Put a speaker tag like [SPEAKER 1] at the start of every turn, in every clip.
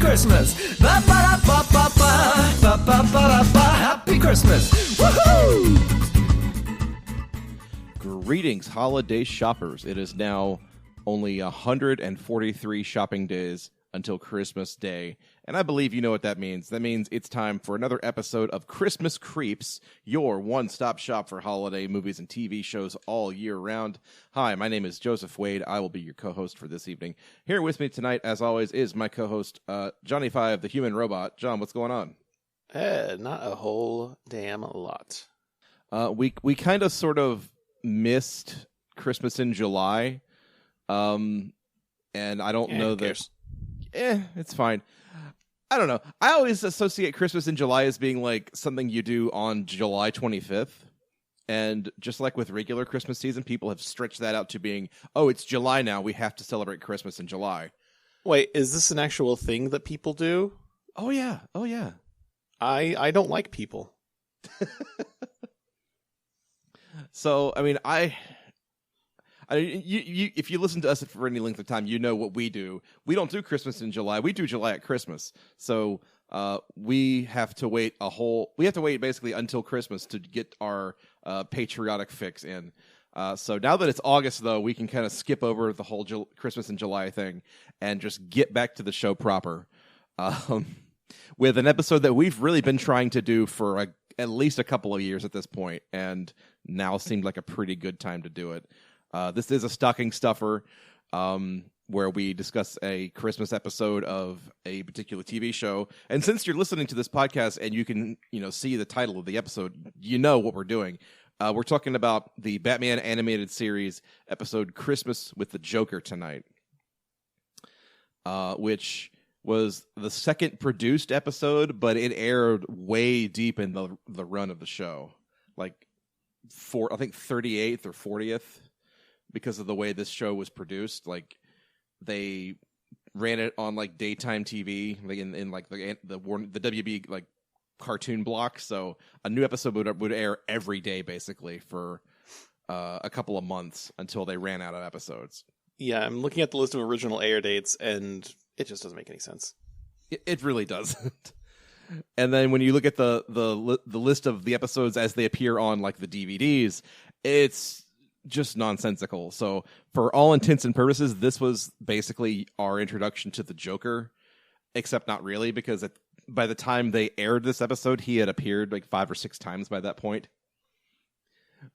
[SPEAKER 1] Christmas. Ba-ba-da-ba-ba-ba, Happy Christmas. Woohoo!
[SPEAKER 2] Greetings, holiday shoppers. It is now only 143 shopping days until Christmas Day, and I believe you know what that means. That means it's time for another episode of Christmas Creeps, your one-stop shop for holiday movies and TV shows all year round. Hi, my name is Joseph Wade. I will be your co-host for this evening. Here with me tonight, as always, is my co-host, Johnny Five, the human robot. John, what's going on?
[SPEAKER 3] Not a whole damn lot.
[SPEAKER 2] We kind of sort of missed Christmas in July, and I don't know that. It's fine. I don't know. I always associate Christmas in July as being like something you do on July 25th. And just like with regular Christmas season, people have stretched that out to being, oh, it's July now. We have to celebrate Christmas in July.
[SPEAKER 3] Wait, is this an actual thing that people do?
[SPEAKER 2] Oh, yeah. Oh, yeah.
[SPEAKER 3] I don't like people.
[SPEAKER 2] So, I mean, if you listen to us for any length of time, you know what we do. We don't do Christmas in July. We do July at Christmas. So we have to wait basically until Christmas to get our patriotic fix in. So now that it's August, though, we can kind of skip over the whole Christmas in July thing and just get back to the show proper. With an episode that we've really been trying to do for at least a couple of years at this point, and now seemed like a pretty good time to do it. This is a stocking stuffer where we discuss a Christmas episode of a particular TV show. And since you're listening to this podcast and you can, see the title of the episode, you know what we're doing. We're talking about the Batman animated series episode Christmas with the Joker tonight, which was the second produced episode, but it aired way deep in the run of the show, like I think 38th or 40th. Because of the way this show was produced, like they ran it on like daytime TV, like in like the WB like cartoon block. So a new episode would air every day basically for a couple of months until they ran out of episodes.
[SPEAKER 3] Yeah, I'm looking at the list of original air dates, and it just doesn't make any sense.
[SPEAKER 2] It really doesn't. And then when you look at the list of the episodes as they appear on like the DVDs, it's just nonsensical. So for all intents and purposes, this was basically our introduction to the Joker, except not really, because by the time they aired this episode, he had appeared like 5 or 6 times by that point.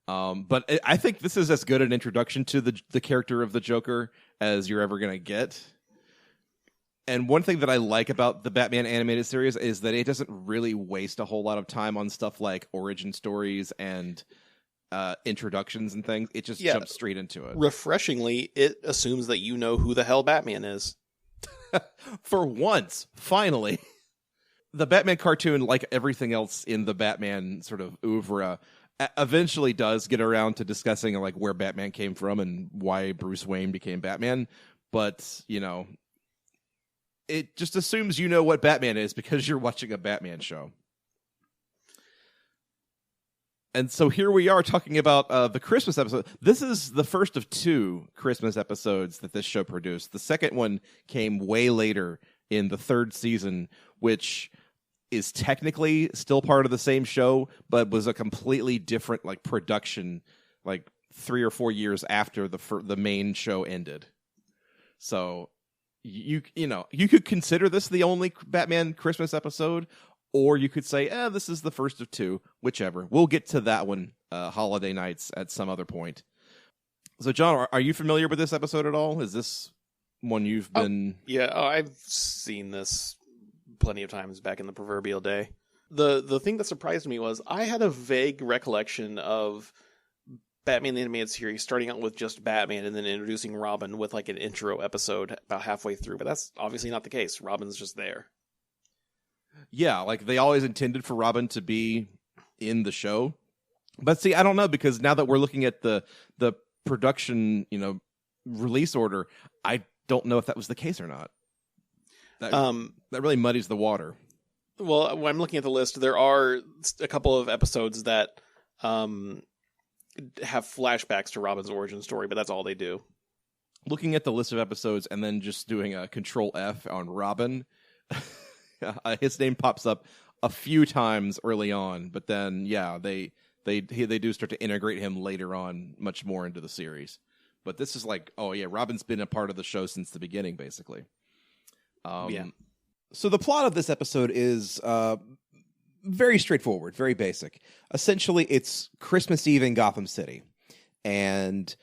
[SPEAKER 2] But I think this is as good an introduction to the character of the Joker as you're ever going to get. And one thing that I like about the Batman animated series is that it doesn't really waste a whole lot of time on stuff like origin stories and introductions and things. It just jumps straight into it.
[SPEAKER 3] Refreshingly, it assumes that you know who the hell Batman is.
[SPEAKER 2] For once, finally. The Batman cartoon, like everything else in the Batman sort of oeuvre, eventually does get around to discussing like where Batman came from and why Bruce Wayne became Batman. But, it just assumes you know what Batman is because you're watching a Batman show. And so here we are talking about the Christmas episode. This is the first of 2 Christmas episodes that this show produced. The second one came way later in the 3rd season, which is technically still part of the same show, but was a completely different like production, like 3 or 4 years after the main show ended. So you could consider this the only Batman Christmas episode. Or you could say, this is the first of 2, whichever. We'll get to that one holiday nights at some other point. So, John, are you familiar with this episode at all? Is this one you've been...
[SPEAKER 3] I've seen this plenty of times back in the proverbial day. The thing that surprised me was I had a vague recollection of Batman the Animated Series starting out with just Batman and then introducing Robin with like an intro episode about halfway through. But that's obviously not the case. Robin's just there.
[SPEAKER 2] Yeah, like they always intended for Robin to be in the show. But see, I don't know, because now that we're looking at the production, release order, I don't know if that was the case or not. That really muddies the water.
[SPEAKER 3] Well, when I'm looking at the list, there are a couple of episodes that have flashbacks to Robin's origin story, but that's all they do.
[SPEAKER 2] Looking at the list of episodes and then just doing a Control F on Robin, his name pops up a few times early on, but then they do start to integrate him later on much more into the series. But this is like, oh yeah, Robin's been a part of the show since the beginning, basically. So the plot of this episode is very straightforward, very basic. Essentially, it's Christmas Eve in Gotham City, and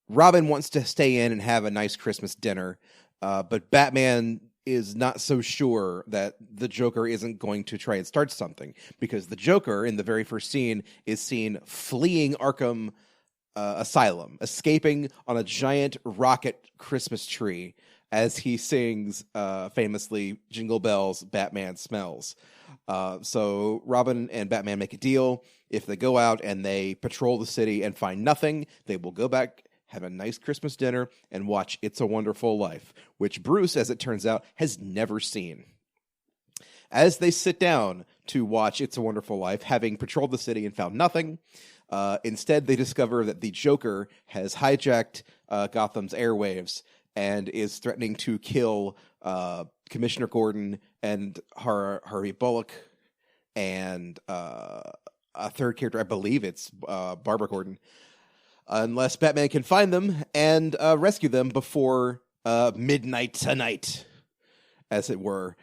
[SPEAKER 2] Robin wants to stay in and have a nice Christmas dinner, but Batman is not so sure that the Joker isn't going to try and start something, because the Joker in the very first scene is seen fleeing Arkham Asylum, escaping on a giant rocket Christmas tree as he sings famously Jingle Bells, Batman Smells. So Robin and Batman make a deal. If they go out and they patrol the city and find nothing, they will go back, have a nice Christmas dinner, and watch It's a Wonderful Life, which Bruce, as it turns out, has never seen. As they sit down to watch It's a Wonderful Life, having patrolled the city and found nothing, instead they discover that the Joker has hijacked Gotham's airwaves and is threatening to kill Commissioner Gordon and Harvey Bullock and a third character, I believe it's Barbara Gordon, unless Batman can find them and rescue them before midnight tonight, as it were.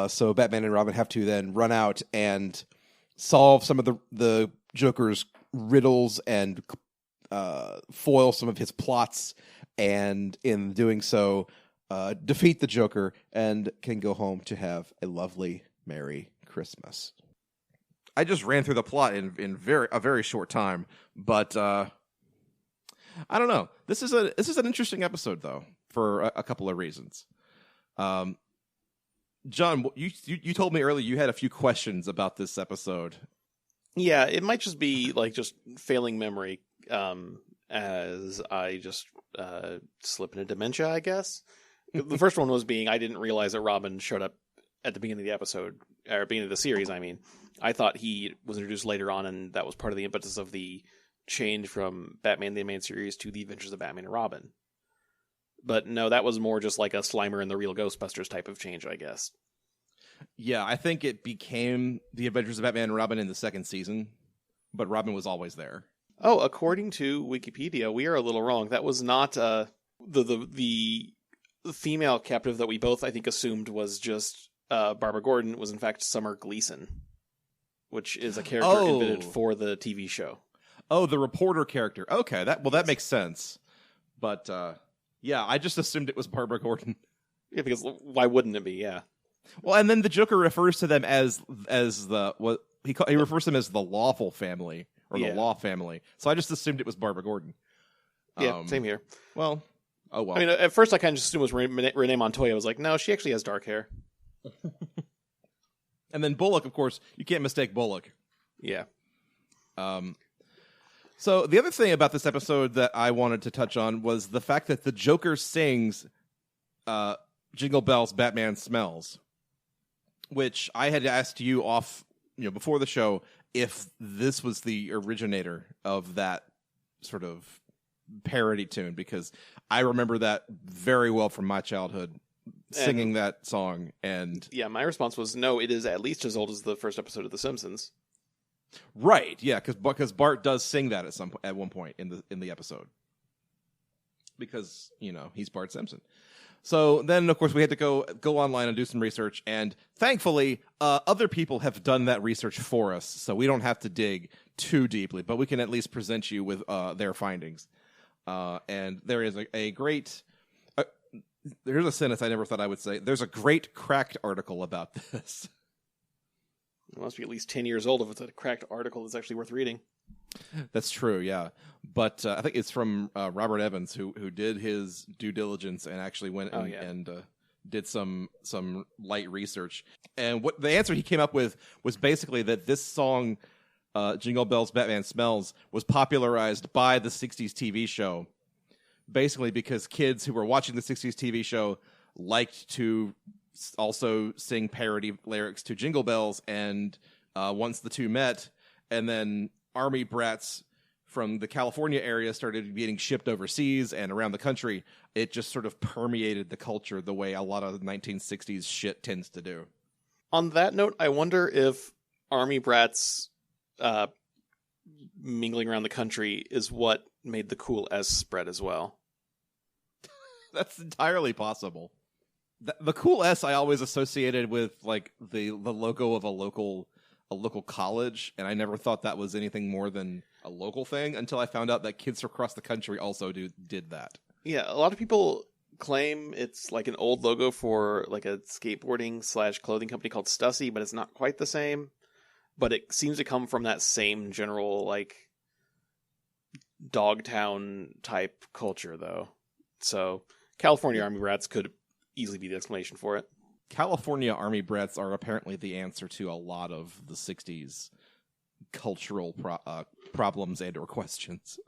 [SPEAKER 2] So Batman and Robin have to then run out and solve some of the Joker's riddles and foil some of his plots, and in doing so, defeat the Joker and can go home to have a lovely, Merry Christmas. I just ran through the plot in a very short time, but I don't know. This is an interesting episode, though, for a couple of reasons. John, you told me earlier you had a few questions about this episode.
[SPEAKER 3] Yeah, it might just be like just failing memory, as I just slip into dementia, I guess. The first one was being I didn't realize that Robin showed up at the beginning of the episode, or beginning of the series, I mean. I thought he was introduced later on, and that was part of the impetus of the change from Batman the Animated Series to The Adventures of Batman and Robin. But no, that was more just like a Slimer and the Real Ghostbusters type of change, I guess.
[SPEAKER 2] Yeah, I think it became The Adventures of Batman and Robin in the second season, but Robin was always there.
[SPEAKER 3] Oh, according to Wikipedia, we are a little wrong. That was not the female captive that we both, I think, assumed was just Barbara Gordon. Was in fact Summer Gleason, which is a character invented for the TV show.
[SPEAKER 2] Oh, the reporter character. Okay, that makes sense. But yeah, I just assumed it was Barbara Gordon.
[SPEAKER 3] Yeah, because why wouldn't it be? Yeah.
[SPEAKER 2] Well, and then the Joker refers to them as the what he refers to them as the lawful family or the law family. So I just assumed it was Barbara Gordon.
[SPEAKER 3] Yeah, same here.
[SPEAKER 2] Well, oh well.
[SPEAKER 3] I mean, at first I kind of just assumed it was Renee Montoya. I was like, no, she actually has dark hair.
[SPEAKER 2] And then Bullock, of course, you can't mistake Bullock.
[SPEAKER 3] Yeah.
[SPEAKER 2] So the other thing about this episode that I wanted to touch on was the fact that the Joker sings Jingle Bells, Batman Smells, which I had asked you before the show if this was the originator of that sort of parody tune, because I remember that very well from my childhood, singing that song. And
[SPEAKER 3] yeah, my response was no, it is at least as old as the first episode of The Simpsons.
[SPEAKER 2] Right, yeah, because Bart does sing that at one point in the episode, because he's Bart Simpson. So then, of course, we had to go online and do some research, and thankfully, other people have done that research for us, so we don't have to dig too deeply, but we can at least present you with their findings. And there is a great. Here's a sentence I never thought I would say. There's a great Cracked article about this.
[SPEAKER 3] It must be at least 10 years old if it's a Cracked article that's actually worth reading.
[SPEAKER 2] That's true, yeah. But I think it's from Robert Evans, who did his due diligence and actually went and did some light research. And what the answer he came up with was basically that this song, Jingle Bells, Batman Smells, was popularized by the 60s TV show, basically because kids who were watching the 60s TV show liked to also sing parody lyrics to Jingle Bells, and once the two met, and then Army brats from the California area started getting shipped overseas and around the country, it just sort of permeated the culture the way a lot of 1960s shit tends to do.
[SPEAKER 3] On that note, I wonder if Army Brats mingling around the country is what made the cool S spread as well.
[SPEAKER 2] That's entirely possible. The cool S I always associated with like the logo of a local college, and I never thought that was anything more than a local thing until I found out that kids across the country also did that.
[SPEAKER 3] Yeah, a lot of people claim it's like an old logo for like a skateboarding / clothing company called Stussy, but it's not quite the same. But it seems to come from that same general like Dogtown type culture, though. So California Army Brats could easily be the explanation for it.
[SPEAKER 2] California Army Brats are apparently the answer to a lot of the 60s cultural problems and or questions.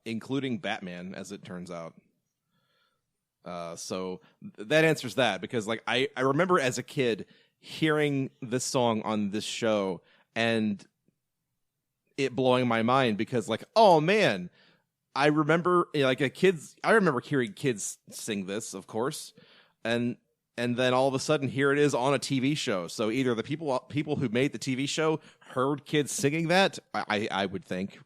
[SPEAKER 2] Including Batman, as it turns out. So that answers that, because like I remember as a kid hearing this song on this show and it blowing my mind, because like, oh man, I remember hearing kids sing this, of course, and then all of a sudden here it is on a TV show. So either the people who made the TV show heard kids singing that, I would think,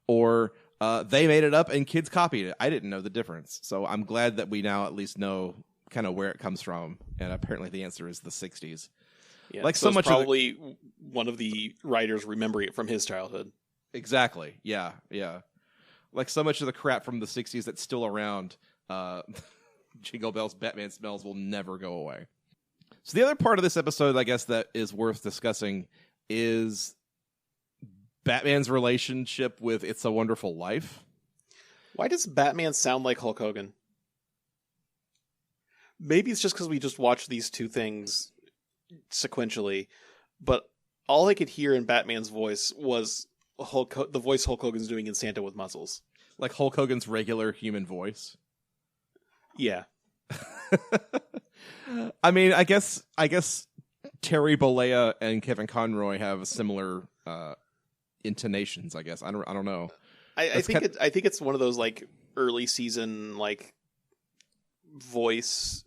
[SPEAKER 2] or they made it up and kids copied it. I didn't know the difference. So I'm glad that we now at least know kind of where it comes from. And apparently the answer is the 60s.
[SPEAKER 3] Yeah,
[SPEAKER 2] like
[SPEAKER 3] so
[SPEAKER 2] much
[SPEAKER 3] probably one of the writers remembering it from his childhood.
[SPEAKER 2] Exactly. Yeah. Like so much of the crap from the 60s that's still around, Jingle Bells, Batman Smells will never go away. So the other part of this episode, I guess, that is worth discussing is Batman's relationship with It's a Wonderful Life.
[SPEAKER 3] Why does Batman sound like Hulk Hogan? Maybe it's just because we just watched these two things sequentially, but all I could hear in Batman's voice was the voice Hulk Hogan's doing in Santa with Muscles.
[SPEAKER 2] Like Hulk Hogan's regular human voice.
[SPEAKER 3] Yeah.
[SPEAKER 2] I mean, I guess Terry Bollea and Kevin Conroy have similar intonations, I guess. I don't know.
[SPEAKER 3] I think it's one of those like early season like voice.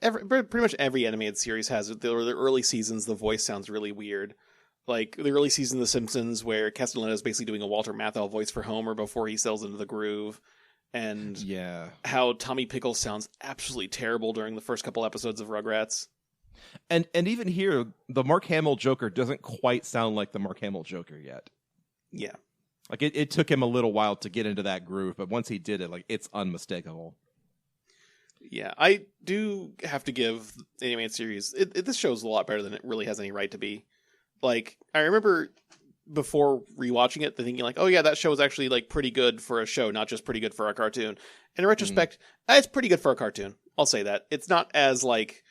[SPEAKER 3] Pretty much every animated series has it. The early seasons, the voice sounds really weird. Like the early season of The Simpsons, where Castellano is basically doing a Walter Matthau voice for Homer before he settles into the groove. And how Tommy Pickles sounds absolutely terrible during the first couple episodes of Rugrats.
[SPEAKER 2] And even here, the Mark Hamill Joker doesn't quite sound like the Mark Hamill Joker yet.
[SPEAKER 3] Yeah.
[SPEAKER 2] Like it took him a little while to get into that groove, but once he did it, like it's unmistakable.
[SPEAKER 3] Yeah, I do have to give the animated series, this show's a lot better than it really has any right to be. Like, I remember before rewatching it, thinking like, oh yeah, that show is actually like pretty good for a show, not just pretty good for a cartoon. And in retrospect, it's pretty good for a cartoon. I'll say that. It's not as like,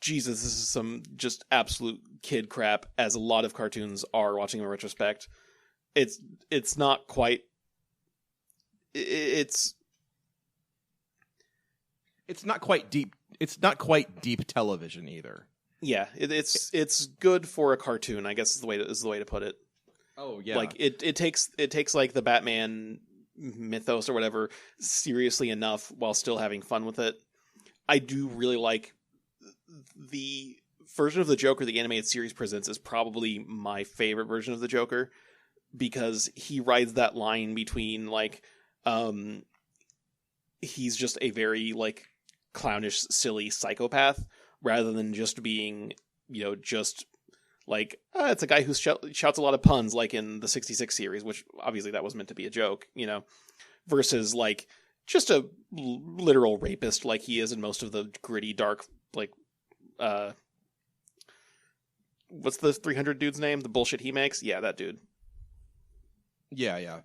[SPEAKER 3] Jesus, this is some just absolute kid crap, as a lot of cartoons are watching in retrospect. It's not quite... It's
[SPEAKER 2] not quite deep. It's not quite deep television either.
[SPEAKER 3] Yeah, it's good for a cartoon, I guess is the way to put it.
[SPEAKER 2] Oh yeah,
[SPEAKER 3] like it takes like the Batman mythos or whatever seriously enough while still having fun with it. I do really like the version of the Joker the animated series presents is probably my favorite version of the Joker, because he rides that line between like he's just a very like clownish, silly psychopath, rather than just being, just like, it's a guy who shouts a lot of puns, like in the 66 series, which obviously that was meant to be a joke, versus like just a literal rapist like he is in most of the gritty, dark, like, what's the 300 dude's name? The bullshit he makes? Yeah, that dude.
[SPEAKER 2] Yeah.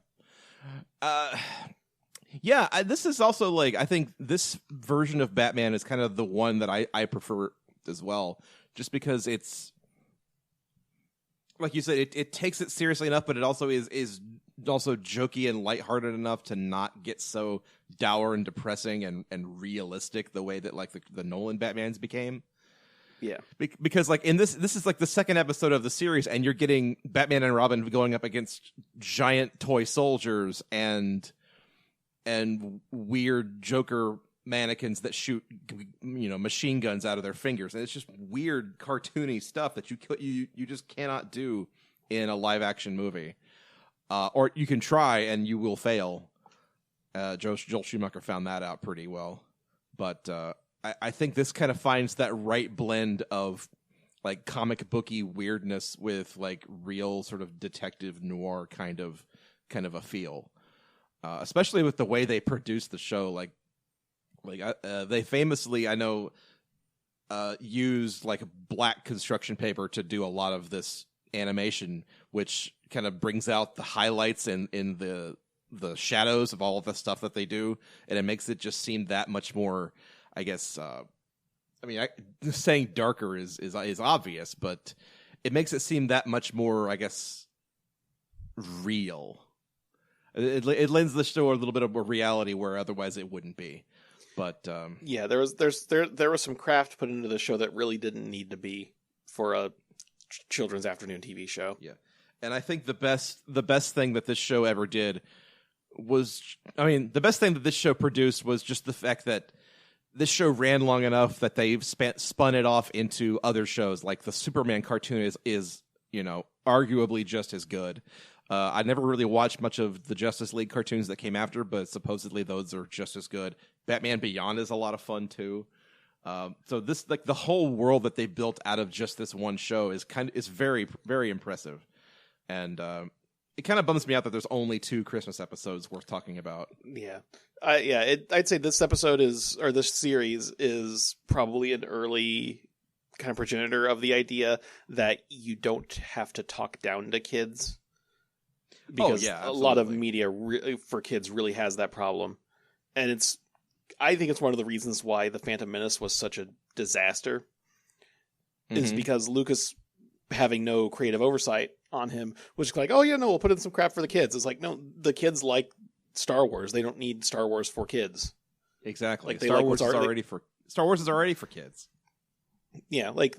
[SPEAKER 2] Yeah, this is also like, I think this version of Batman is kind of the one that I prefer as well, just because it's, like you said, it takes it seriously enough, but it also is also jokey and lighthearted enough to not get so dour and depressing and realistic the way that like the Nolan Batmans became.
[SPEAKER 3] Yeah.
[SPEAKER 2] Because like in this is like the second episode of the series, and you're getting Batman and Robin going up against giant toy soldiers and weird Joker mannequins that shoot machine guns out of their fingers, and it's just weird cartoony stuff that you just cannot do in a live action movie, or you can try and you will fail. Joel Schumacher found that out pretty well, but I think this kind of finds that right blend of like comic booky weirdness with like real sort of detective noir kind of a feel, especially with the way they produce the show. They famously, I know, used like black construction paper to do a lot of this animation, which kind of brings out the highlights in the shadows of all of the stuff that they do, and it makes it just seem that much more, I guess. Saying darker is obvious, but it makes it seem that much more, I guess, real. It lends the show a little bit of a reality where otherwise it wouldn't be. But
[SPEAKER 3] yeah, there was some craft put into the show that really didn't need to be for a children's afternoon TV show.
[SPEAKER 2] Yeah, and I think the best thing that this show ever did was, the best thing that this show produced was just the fact that this show ran long enough that they've spun it off into other shows. Like the Superman cartoon is arguably just as good. I never really watched much of the Justice League cartoons that came after, but supposedly those are just as good. Batman Beyond is a lot of fun too. So this, like, the whole world that they built out of just this one show is very, very impressive. And it kind of bums me out that there's only 2 Christmas episodes worth talking about.
[SPEAKER 3] Yeah. I'd say this this series is probably an early kind of progenitor of the idea that you don't have to talk down to kids. Because a lot of media for kids really has that problem. And I think it's one of the reasons why The Phantom Menace was such a disaster. Mm-hmm. Is because Lucas, having no creative oversight on him, was just like, oh yeah, no, we'll put in some crap for the kids. It's like, no, the kids like Star Wars. They don't need Star Wars for kids.
[SPEAKER 2] Exactly. Star Wars is already for kids.
[SPEAKER 3] Yeah, like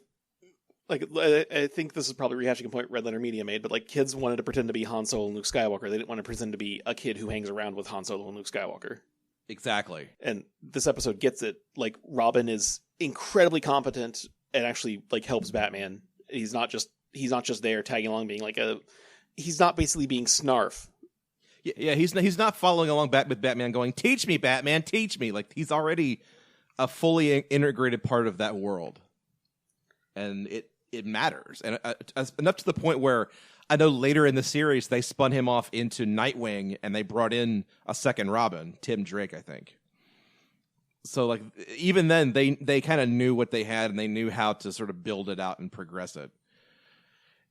[SPEAKER 3] I think this is probably rehashing a point Red Letter Media made, but like kids wanted to pretend to be Han Solo and Luke Skywalker. They didn't want to pretend to be a kid who hangs around with Han Solo and Luke Skywalker.
[SPEAKER 2] Exactly.
[SPEAKER 3] And this episode gets it. Like, Robin is incredibly competent and actually like helps Batman. He's not just there tagging along, being like he's not basically being Snarf.
[SPEAKER 2] Yeah, he's not following along with Batman going, "Teach me, Batman, teach me." Like, he's already a fully integrated part of that world. And it matters, and enough to the point where I know later in the series they spun him off into Nightwing, and they brought in a second Robin, Tim Drake, I think. So like even then they kind of knew what they had, and they knew how to sort of build it out and progress it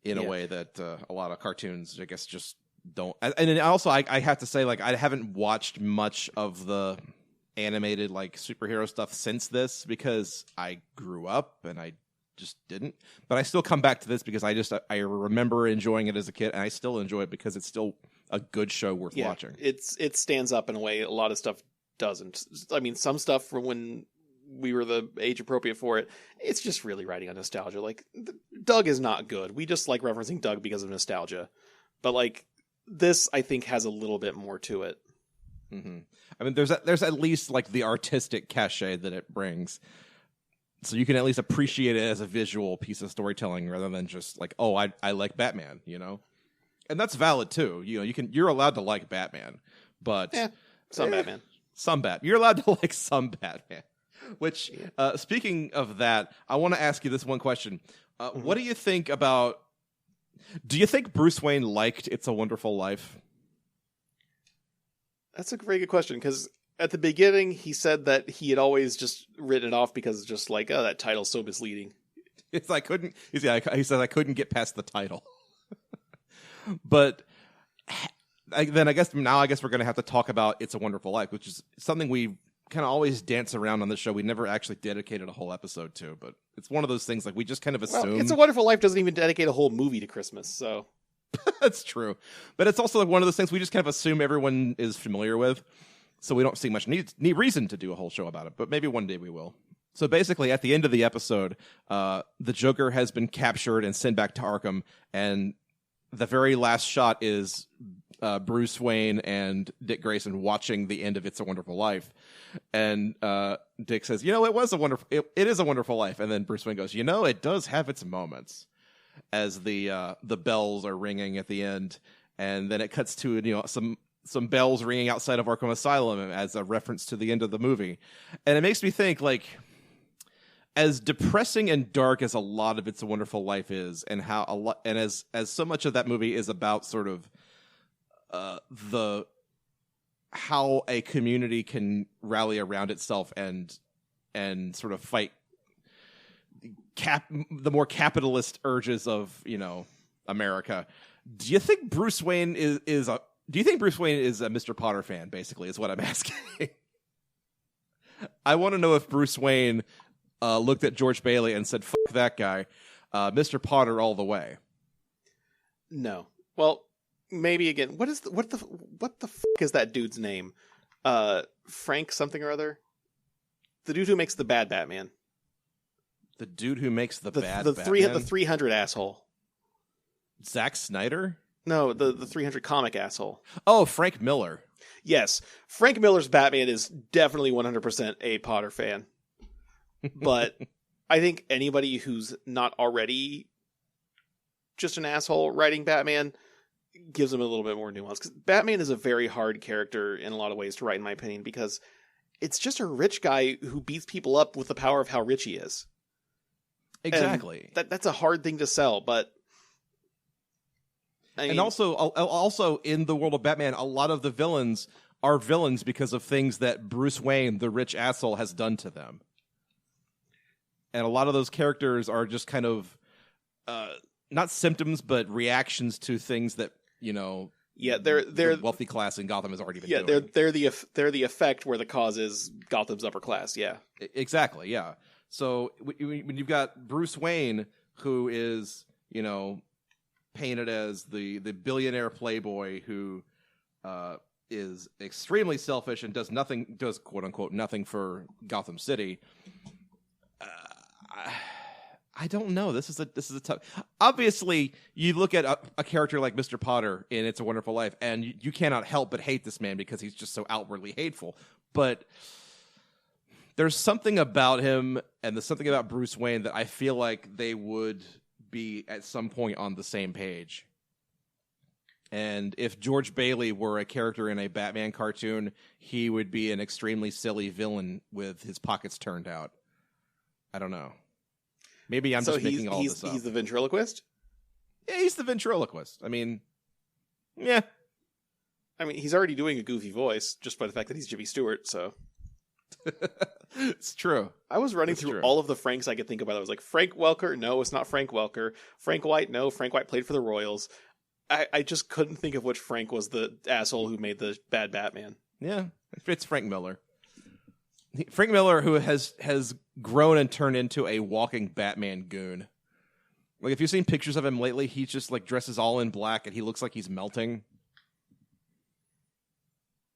[SPEAKER 2] in a way that a lot of cartoons, I guess, just don't. And then also I have to say, like, I haven't watched much of the animated like superhero stuff since this, because I grew up and I just didn't, but I still come back to this because I remember enjoying it as a kid, and I still enjoy it because it's still a good show worth watching.
[SPEAKER 3] It stands up in a way a lot of stuff doesn't. I mean, some stuff from when we were the age appropriate for it, it's just really riding on nostalgia. Like, Doug is not good. We just like referencing Doug because of nostalgia, but like this, I think, has a little bit more to it.
[SPEAKER 2] Mm-hmm. I mean, there's at least like the artistic cachet that it brings. So you can at least appreciate it as a visual piece of storytelling rather than just like, oh, I like Batman, and that's valid too. You're allowed to like Batman, but
[SPEAKER 3] Batman,
[SPEAKER 2] you're allowed to like some Batman. Which, speaking of that, I want to ask you this one question: What do you think about? Do you think Bruce Wayne liked "It's a Wonderful Life"?
[SPEAKER 3] That's a very good question, because at the beginning, he said that he had always just written it off because it's just like, oh, that title's so misleading.
[SPEAKER 2] He said I couldn't get past the title. But I guess we're going to have to talk about "It's a Wonderful Life," which is something we kind of always dance around on the show. We never actually dedicated a whole episode to, but it's one of those things like we just kind of assume.
[SPEAKER 3] Well, "It's a Wonderful Life" doesn't even dedicate a whole movie to Christmas, so.
[SPEAKER 2] That's true. But it's also like one of those things we just kind of assume everyone is familiar with. So we don't see much need reason to do a whole show about it, but maybe one day we will. So basically, at the end of the episode, the Joker has been captured and sent back to Arkham, and the very last shot is Bruce Wayne and Dick Grayson watching the end of It's a Wonderful Life. And Dick says, it is a wonderful life. And then Bruce Wayne goes, it does have its moments, as the bells are ringing at the end. And then it cuts to, some bells ringing outside of Arkham Asylum as a reference to the end of the movie. And it makes me think, like, as depressing and dark as a lot of It's a Wonderful Life is, and as so much of that movie is about sort of how a community can rally around itself and sort of fight the more capitalist urges of America. Do you think Bruce Wayne is a Mr. Potter fan? Basically, is what I'm asking. I want to know if Bruce Wayne looked at George Bailey and said, "Fuck that guy, Mr. Potter all the way."
[SPEAKER 3] No. Well, maybe again. What the fuck is that dude's name? Frank something or other. The dude who makes the bad Batman.
[SPEAKER 2] The dude who makes the bad
[SPEAKER 3] the
[SPEAKER 2] Batman.
[SPEAKER 3] The 300 asshole.
[SPEAKER 2] Zack Snyder?
[SPEAKER 3] No, the 300 comic asshole.
[SPEAKER 2] Oh, Frank Miller.
[SPEAKER 3] Yes, Frank Miller's Batman is definitely 100% a Potter fan. But I think anybody who's not already just an asshole writing Batman gives him a little bit more nuance. Because Batman is a very hard character in a lot of ways to write, in my opinion, because it's just a rich guy who beats people up with the power of how rich he is.
[SPEAKER 2] Exactly.
[SPEAKER 3] And that's a hard thing to sell, but...
[SPEAKER 2] And also in the world of Batman, a lot of the villains are villains because of things that Bruce Wayne, the rich asshole, has done to them. And a lot of those characters are just kind of not symptoms, but reactions to things that they're the wealthy class in Gotham has already been doing.
[SPEAKER 3] Yeah, they're the effect where the cause is Gotham's upper class. Yeah,
[SPEAKER 2] exactly. Yeah. So when you've got Bruce Wayne, who is painted as the billionaire playboy who is extremely selfish and does quote unquote nothing for Gotham City. I don't know. This is a tough. Obviously, you look at a character like Mr. Potter in It's a Wonderful Life, and you cannot help but hate this man because he's just so outwardly hateful. But there's something about him and there's something about Bruce Wayne that I feel like they would be at some point on the same page. And if George Bailey were a character in a Batman cartoon, he would be an extremely silly villain with his pockets turned out. I don't know. Maybe I'm just making all this up.
[SPEAKER 3] He's the ventriloquist?
[SPEAKER 2] Yeah, he's the ventriloquist. I mean, yeah.
[SPEAKER 3] I mean, he's already doing a goofy voice just by the fact that he's Jimmy Stewart, so...
[SPEAKER 2] It's true.
[SPEAKER 3] I was running through all of the Franks I could think about. I was like, Frank Welker? No, it's not Frank Welker. Frank White? No, Frank White played for the Royals. I just couldn't think of which Frank was the asshole who made the bad Batman.
[SPEAKER 2] Yeah, it's Frank Miller. Frank Miller, who has grown and turned into a walking Batman goon. Like, if you've seen pictures of him lately, he just like dresses all in black and he looks like he's melting.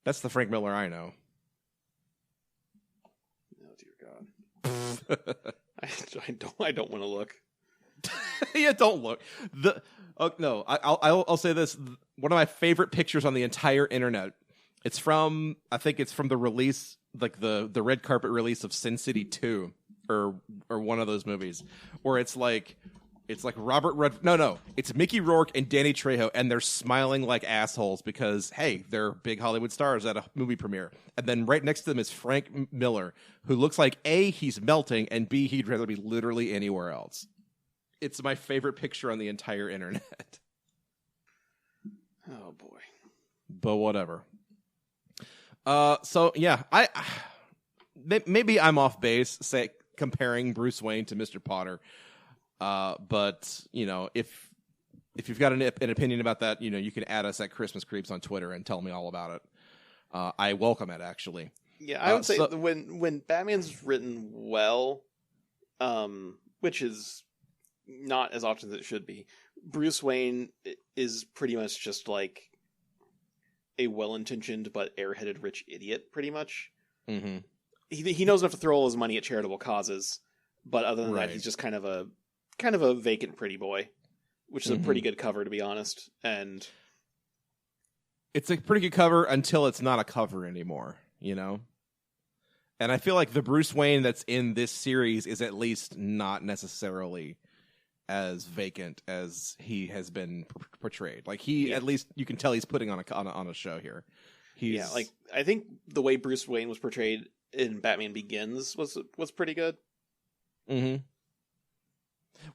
[SPEAKER 2] That's the Frank Miller I know.
[SPEAKER 3] Oh dear God! I don't want to look.
[SPEAKER 2] Yeah, don't look. I'll say this. One of my favorite pictures on the entire internet. I think it's from the release, like the red carpet release of Sin City 2 or one of those movies, where it's like it's Mickey Rourke and Danny Trejo, and they're smiling like assholes because, hey, they're big Hollywood stars at a movie premiere. And then right next to them is Frank Miller, who looks like A, he's melting, and B, he'd rather be literally anywhere else. It's my favorite picture on the entire internet.
[SPEAKER 3] Oh boy.
[SPEAKER 2] But whatever. So yeah, maybe I'm off base, comparing Bruce Wayne to Mr. Potter. But if you've got an opinion about that, you can add us at Christmas Creeps on Twitter and tell me all about it. I welcome it, actually.
[SPEAKER 3] Yeah, I would say when Batman's written well, which is not as often as it should be, Bruce Wayne is pretty much just like a well-intentioned but airheaded rich idiot, pretty much.
[SPEAKER 2] Mm-hmm.
[SPEAKER 3] he knows enough to throw all his money at charitable causes, but other than
[SPEAKER 2] Right.
[SPEAKER 3] that, he's just kind of a vacant pretty boy, which is a pretty good cover, to be honest. And
[SPEAKER 2] it's a pretty good cover until it's not a cover anymore, you know? And I feel like the Bruce Wayne that's in this series is at least not necessarily as vacant as he has been portrayed. Like at least you can tell he's putting on a show here.
[SPEAKER 3] Like I think the way Bruce Wayne was portrayed in Batman Begins was pretty good.
[SPEAKER 2] Mm-hmm.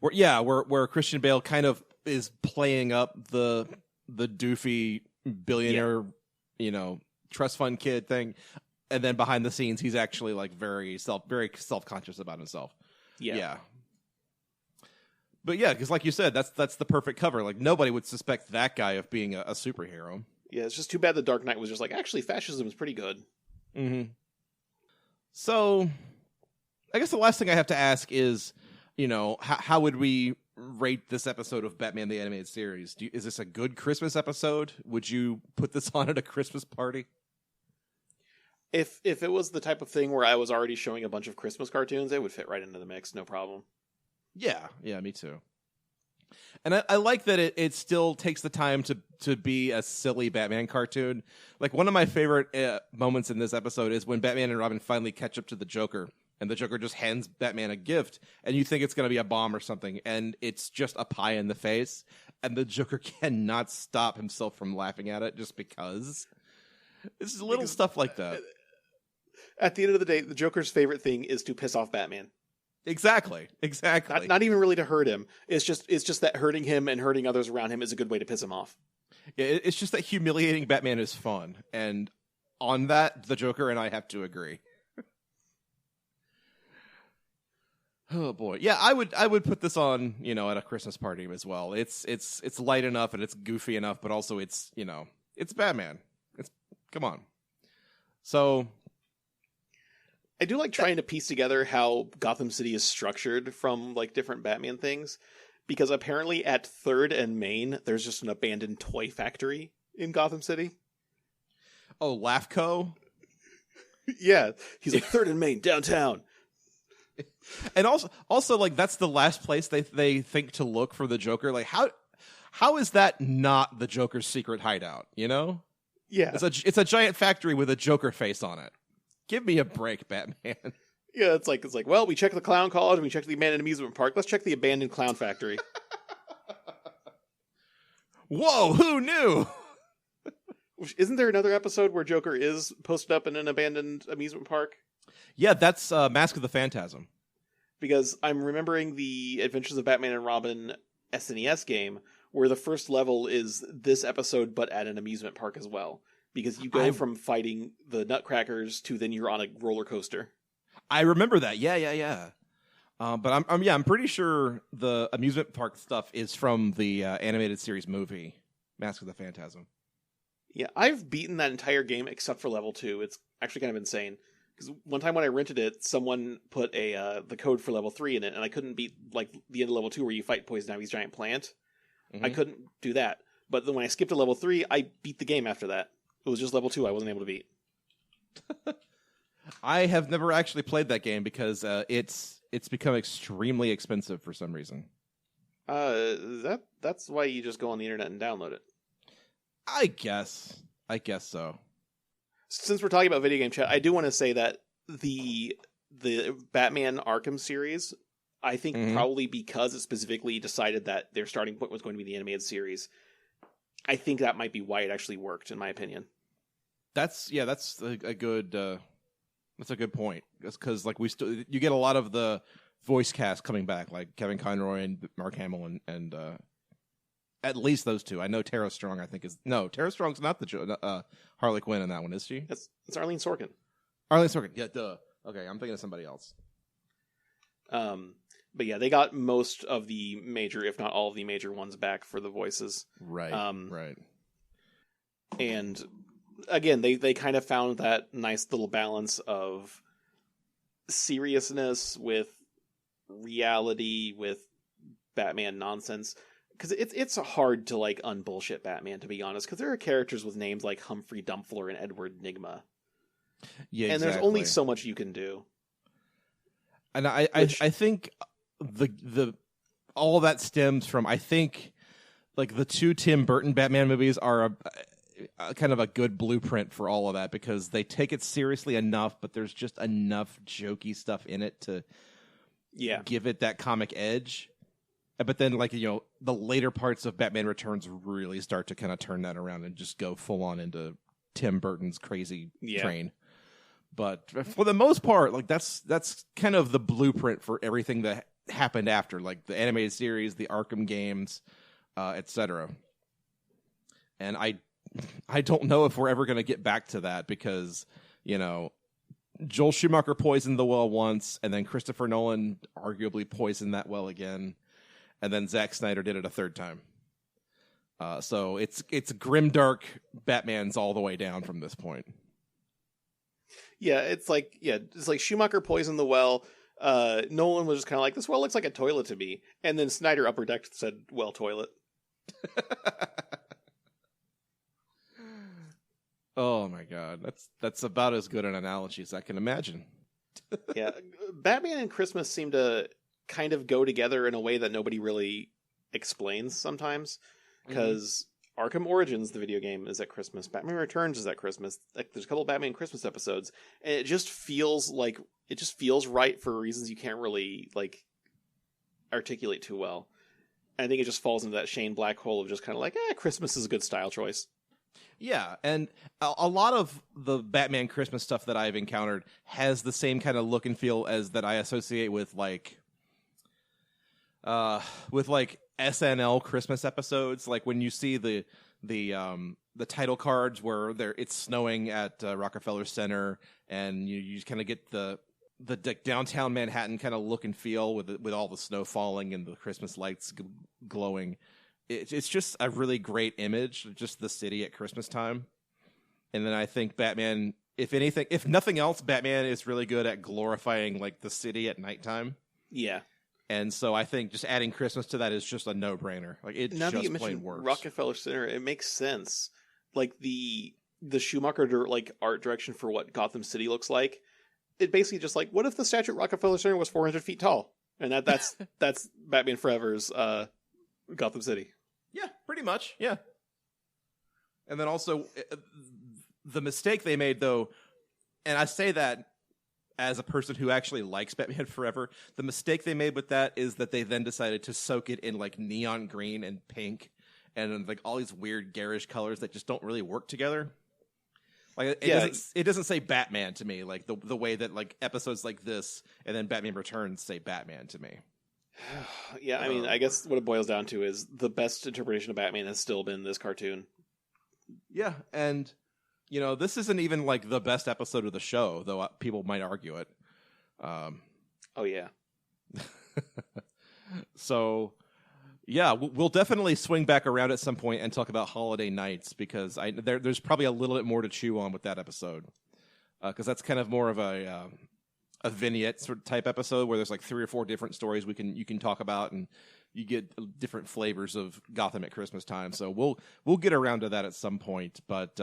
[SPEAKER 2] Where Christian Bale kind of is playing up the doofy billionaire, trust fund kid thing, and then behind the scenes he's actually like very self-conscious about himself. Yeah. But yeah, because like you said, that's the perfect cover. Like nobody would suspect that guy of being a superhero.
[SPEAKER 3] Yeah, it's just too bad the Dark Knight was just like, actually, fascism is pretty good.
[SPEAKER 2] Mm-hmm. So, I guess the last thing I have to ask is, how would we rate this episode of Batman the Animated Series? Is this a good Christmas episode? Would you put this on at a Christmas party?
[SPEAKER 3] If it was the type of thing where I was already showing a bunch of Christmas cartoons, it would fit right into the mix, no problem.
[SPEAKER 2] Yeah, me too. And I like that it still takes the time to be a silly Batman cartoon. Like, one of my favorite moments in this episode is when Batman and Robin finally catch up to the Joker, and the Joker just hands Batman a gift, and you think it's going to be a bomb or something, and it's just a pie in the face, and the Joker cannot stop himself from laughing at it just because. This is little stuff like that.
[SPEAKER 3] At the end of the day, the Joker's favorite thing is to piss off Batman.
[SPEAKER 2] Exactly.
[SPEAKER 3] Not even really to hurt him. It's just that hurting him and hurting others around him is a good way to piss him off.
[SPEAKER 2] Yeah, it's just that humiliating Batman is fun, and on that, the Joker and I have to agree. Oh boy, yeah, I would put this on, at a Christmas party as well. It's light enough and it's goofy enough, but also it's Batman. Come on. So.
[SPEAKER 3] I do like trying to piece together how Gotham City is structured from like different Batman things, because apparently at 3rd and Main, there's just an abandoned toy factory in Gotham City.
[SPEAKER 2] Oh, Laughco?
[SPEAKER 3] Yeah, he's like 3rd and Main downtown.
[SPEAKER 2] And also like that's the last place they think to look for the Joker. Like how is that not the Joker's secret hideout?
[SPEAKER 3] Yeah,
[SPEAKER 2] it's a giant factory with a Joker face on it. Give me a break, Batman.
[SPEAKER 3] Yeah, it's like, well, we checked the clown college and we checked the abandoned amusement park. Let's check the abandoned clown factory.
[SPEAKER 2] Whoa, who knew?
[SPEAKER 3] Isn't there another episode where Joker is posted up in an abandoned amusement park?
[SPEAKER 2] Yeah, that's Mask of the Phantasm.
[SPEAKER 3] Because I'm remembering the Adventures of Batman and Robin SNES game, where the first level is this episode, but at an amusement park as well. Because you go from fighting the Nutcrackers to then you're on a roller coaster.
[SPEAKER 2] I remember that. Yeah. But I'm pretty sure the amusement park stuff is from the animated series movie, Mask of the Phantasm.
[SPEAKER 3] Yeah, I've beaten that entire game except for level 2. It's actually kind of insane. Because one time when I rented it, someone put the code for level 3 in it, and I couldn't beat like the end of level 2 where you fight Poison Ivy's giant plant. Mm-hmm. I couldn't do that. But then when I skipped to level 3, I beat the game after that. It was just level 2 I wasn't able to beat.
[SPEAKER 2] I have never actually played that game because it's become extremely expensive for some reason.
[SPEAKER 3] That's why you just go on the internet and download it.
[SPEAKER 2] I guess so.
[SPEAKER 3] Since we're talking about video game chat, I do want to say that the Batman Arkham series, I think probably because it specifically decided that their starting point was going to be the animated series, I think that might be why it actually worked, in my opinion.
[SPEAKER 2] That's a good that's a good point. Because like you get a lot of the voice cast coming back, like Kevin Conroy and Mark Hamill and at least those two. I know Tara Strong. Tara Strong's not the Harley Quinn in that one, is she?
[SPEAKER 3] It's Arlene Sorkin.
[SPEAKER 2] Arlene Sorkin. Yeah, duh. Okay, I'm thinking of somebody else.
[SPEAKER 3] But yeah, they got most of the major, if not all of the major ones back for the voices.
[SPEAKER 2] Right. Right.
[SPEAKER 3] And again, they kind of found that nice little balance of seriousness with reality, with Batman nonsense. Because it's hard to like unbullshit Batman, to be honest. Because there are characters with names like Humphrey Dumpler and Edward Nygma.
[SPEAKER 2] Yeah,
[SPEAKER 3] and there's only so much you can do.
[SPEAKER 2] And I think the all of that stems from, I think, like the two Tim Burton Batman movies are a kind of a good blueprint for all of that, because they take it seriously enough, but there's just enough jokey stuff in it to give it that comic edge. But then, like, you know, the later parts of Batman Returns really start to kind of turn that around and just go full on into Tim Burton's crazy train. But for the most part, like, that's kind of the blueprint for everything that happened after, like the animated series, the Arkham games, etc. And I don't know if we're ever going to get back to that, because, you know, Joel Schumacher poisoned the well once, and then Christopher Nolan arguably poisoned that well again, and then Zack Snyder did it a third time. So it's grimdark Batman's all the way down from this point.
[SPEAKER 3] Yeah, it's like Schumacher poisoned the well. Nolan was just kind of like, this well looks like a toilet to me, and then Snyder upper decked said, well, toilet.
[SPEAKER 2] Oh my god, that's about as good an analogy as I can imagine.
[SPEAKER 3] Yeah, Batman and Christmas seem to kind of go together in a way that nobody really explains sometimes, because Arkham Origins, the video game, is at Christmas. Batman Returns is at Christmas. Like, there's a couple of Batman Christmas episodes, and it just feels right for reasons you can't really like articulate too well. And I think it just falls into that Shane Black hole of just kind of like, Christmas is a good style choice.
[SPEAKER 2] Yeah, and a lot of the Batman Christmas stuff that I've encountered has the same kind of look and feel as that I associate with like SNL Christmas episodes. Like when you see the title cards where it's snowing at Rockefeller Center, and you just kind of get the downtown Manhattan kind of look and feel with all the snow falling and the Christmas lights glowing. It's just a really great image, just the city at Christmas time. And then I think Batman, if nothing else, Batman is really good at glorifying like the city at nighttime. Yeah. And so I think just adding Christmas to that is just a no-brainer. Like, it now just plain works.
[SPEAKER 3] Rockefeller Center, it makes sense. Like the Schumacher like art direction for what Gotham City looks like. It basically just like, what if the statue at Rockefeller Center was 400 feet tall? And that's Batman Forever's Gotham City.
[SPEAKER 2] Yeah, pretty much. Yeah. And then also the mistake they made, though, and I say that as a person who actually likes Batman Forever, the mistake they made with that is that they then decided to soak it in like neon green and pink and like all these weird garish colors that just don't really work together. Like it doesn't say Batman to me, like the way that like episodes like this and then Batman Returns say Batman to me.
[SPEAKER 3] Yeah, I mean, I guess what it boils down to is the best interpretation of Batman has still been this cartoon.
[SPEAKER 2] Yeah, and you know, this isn't even like the best episode of the show, though people might argue it.
[SPEAKER 3] Oh yeah.
[SPEAKER 2] So, yeah, we'll definitely swing back around at some point and talk about Holiday Nights, because there's probably a little bit more to chew on with that episode, because that's kind of more of a vignette sort of type episode where there's like 3 or 4 different stories you can talk about, and you get different flavors of Gotham at Christmas time. So we'll get around to that at some point, but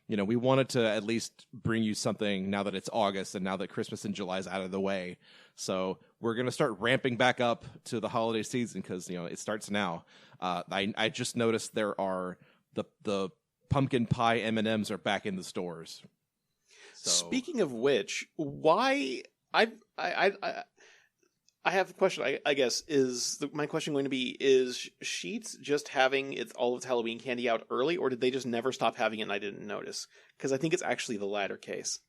[SPEAKER 2] you know, we wanted to at least bring you something now that it's August and now that Christmas in July is out of the way. So we're going to start ramping back up to the holiday season, because, you know, it starts now. I just noticed there are the pumpkin pie M&Ms are back in the stores. So.
[SPEAKER 3] Speaking of which, why I have a question. I guess my question going to be: is Sheetz just having all of its Halloween candy out early, or did they just never stop having it and I didn't notice? Because I think it's actually the latter case.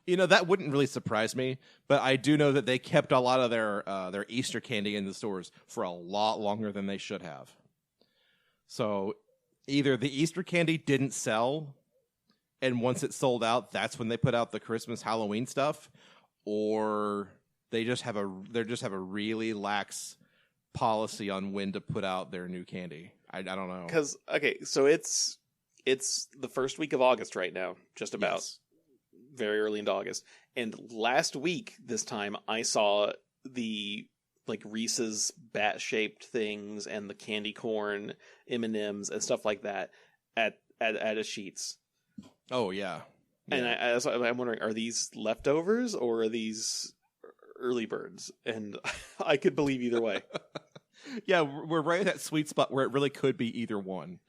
[SPEAKER 2] You know, that wouldn't really surprise me, but I do know that they kept a lot of their Easter candy in the stores for a lot longer than they should have. So either the Easter candy didn't sell, and once it sold out, that's when they put out the Christmas Halloween stuff, or they just have a really lax policy on when to put out their new candy. I don't know.
[SPEAKER 3] Because so it's the first week of August right now, just about. Yes. Very early into August. And last week, this time, I saw the like Reese's bat-shaped things and the candy corn M&Ms and stuff like that at a Sheetz.
[SPEAKER 2] Oh, yeah.
[SPEAKER 3] And I'm wondering, are these leftovers or are these early birds? And I could believe either way.
[SPEAKER 2] Yeah, we're right at that sweet spot where it really could be either one.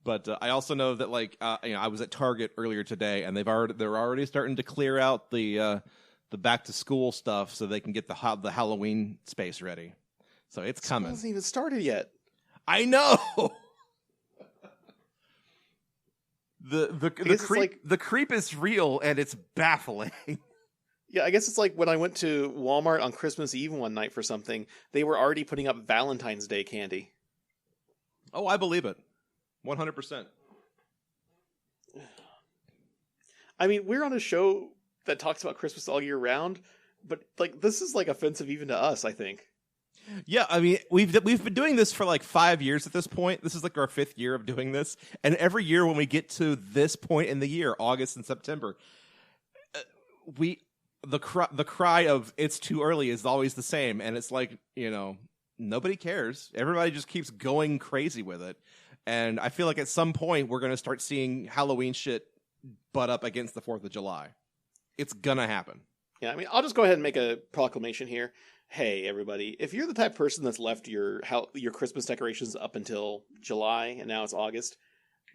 [SPEAKER 2] But I also know that, like, I was at Target earlier today, and they're already starting to clear out the back to school stuff so they can get the Halloween space ready. So it's coming. It
[SPEAKER 3] hasn't even started yet.
[SPEAKER 2] I know. The creep is real, and it's baffling.
[SPEAKER 3] Yeah, I guess it's like when I went to Walmart on Christmas Eve one night for something, they were already putting up Valentine's Day candy.
[SPEAKER 2] Oh, I believe it. 100%.
[SPEAKER 3] I mean, we're on a show that talks about Christmas all year round, but like this is like offensive even to us, I think.
[SPEAKER 2] Yeah, I mean, we've been doing this for like 5 years at this point. This is like our 5th year of doing this, and every year when we get to this point in the year, August and September, the cry of "it's too early" is always the same, and it's like, nobody cares. Everybody just keeps going crazy with it, and I feel like at some point we're going to start seeing Halloween shit butt up against the 4th of July. It's gonna happen.
[SPEAKER 3] Yeah, I mean, I'll just go ahead and make a proclamation here. Hey, everybody, if you're the type of person that's left your Christmas decorations up until July and now it's August,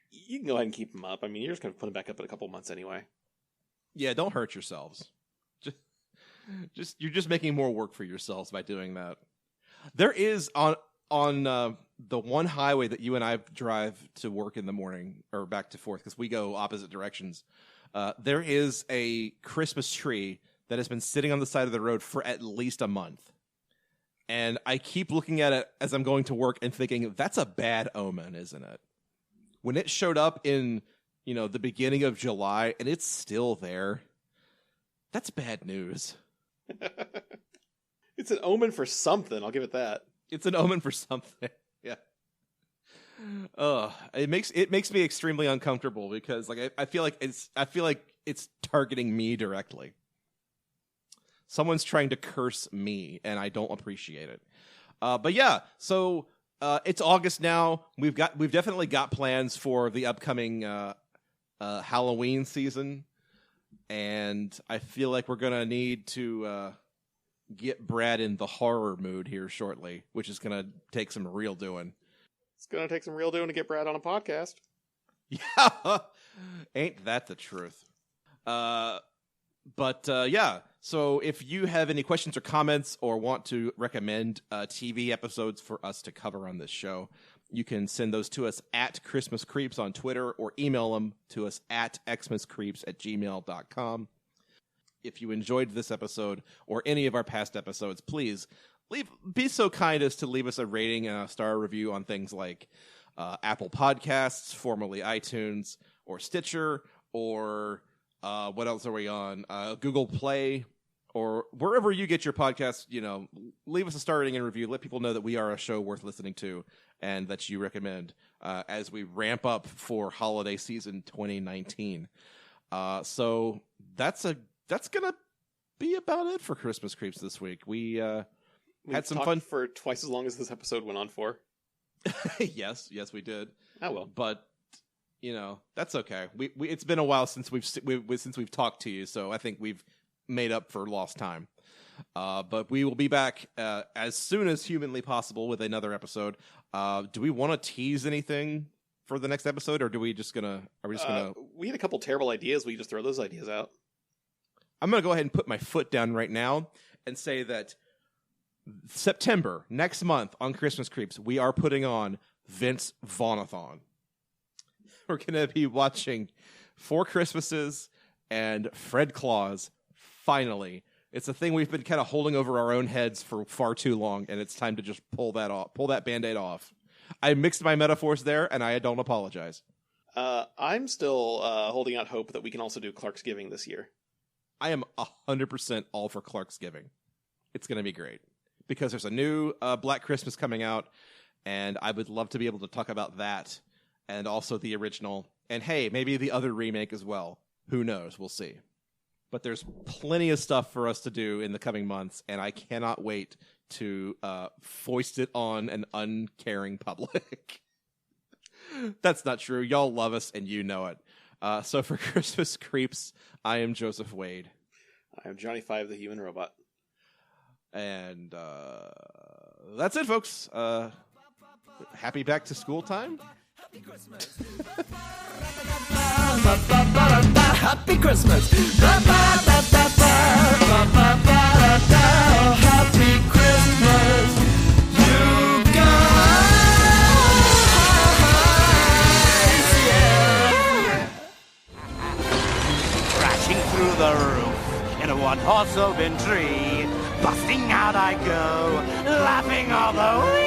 [SPEAKER 3] you can go ahead and keep them up. I mean, you're just going to put them back up in a couple months anyway.
[SPEAKER 2] Yeah, don't hurt yourselves. You're just making more work for yourselves by doing that. There is on the one highway that you and I drive to work in the morning or back to forth because we go opposite directions. There is a Christmas tree that has been sitting on the side of the road for at least a month. And I keep looking at it as I'm going to work and thinking, that's a bad omen, isn't it? When it showed up in, the beginning of July and it's still there, that's bad news.
[SPEAKER 3] It's an omen for something, I'll give it that.
[SPEAKER 2] It's an omen for something, yeah. It makes me extremely uncomfortable because like I feel like it's targeting me directly. Someone's trying to curse me, and I don't appreciate it. But yeah, so it's August now. We've definitely got plans for the upcoming Halloween season, and I feel like we're gonna need to get Brad in the horror mood here shortly, which is gonna take some real doing.
[SPEAKER 3] It's gonna take some real doing to get Brad on a podcast.
[SPEAKER 2] Yeah, ain't that the truth? But yeah, so if you have any questions or comments or want to recommend TV episodes for us to cover on this show, you can send those to us at Christmas Creeps on Twitter or email them to us at xmascreeps@gmail.com. If you enjoyed this episode or any of our past episodes, please be so kind as to leave us a rating and a star review on things like Apple Podcasts, formerly iTunes, or Stitcher, or what else are we on? Google Play, or wherever you get your podcasts. Leave us a star rating and review. Let people know that we are a show worth listening to and that you recommend as we ramp up for holiday season 2019. So that's gonna be about it for Christmas Creeps this week. We had some fun
[SPEAKER 3] for twice as long as this episode went on for.
[SPEAKER 2] yes, we did.
[SPEAKER 3] Oh well,
[SPEAKER 2] but. That's okay. We it's been a while since we've talked to you, so I think we've made up for lost time. But we will be back as soon as humanly possible with another episode. Do we want to tease anything for the next episode, or are we just gonna?
[SPEAKER 3] We had a couple terrible ideas. We just throw those ideas out.
[SPEAKER 2] I'm gonna go ahead and put my foot down right now and say that September next month on Christmas Creeps, we are putting on Vince Vaughn-a-thon. We're going to be watching Four Christmases and Fred Claus. Finally, it's a thing we've been kind of holding over our own heads for far too long, and it's time to just pull that Band-Aid off. I mixed my metaphors there, and I don't apologize.
[SPEAKER 3] I'm still holding out hope that we can also do Clarksgiving this year.
[SPEAKER 2] I am 100% all for Clarksgiving. It's going to be great because there's a new Black Christmas coming out, and I would love to be able to talk about that. And also the original. And hey, maybe the other remake as well. Who knows? We'll see. But there's plenty of stuff for us to do in the coming months, and I cannot wait to foist it on an uncaring public. That's not true. Y'all love us, and you know it. So for Christmas Creeps, I am Joseph Wade.
[SPEAKER 3] I'm Johnny Five, the human robot.
[SPEAKER 2] And that's it, folks. Happy back to school time.
[SPEAKER 1] Happy Christmas. Happy Christmas. Happy Christmas. You guys. Yeah.
[SPEAKER 4] Crashing through the roof in a one-horse open tree. Busting out I go, laughing all the way.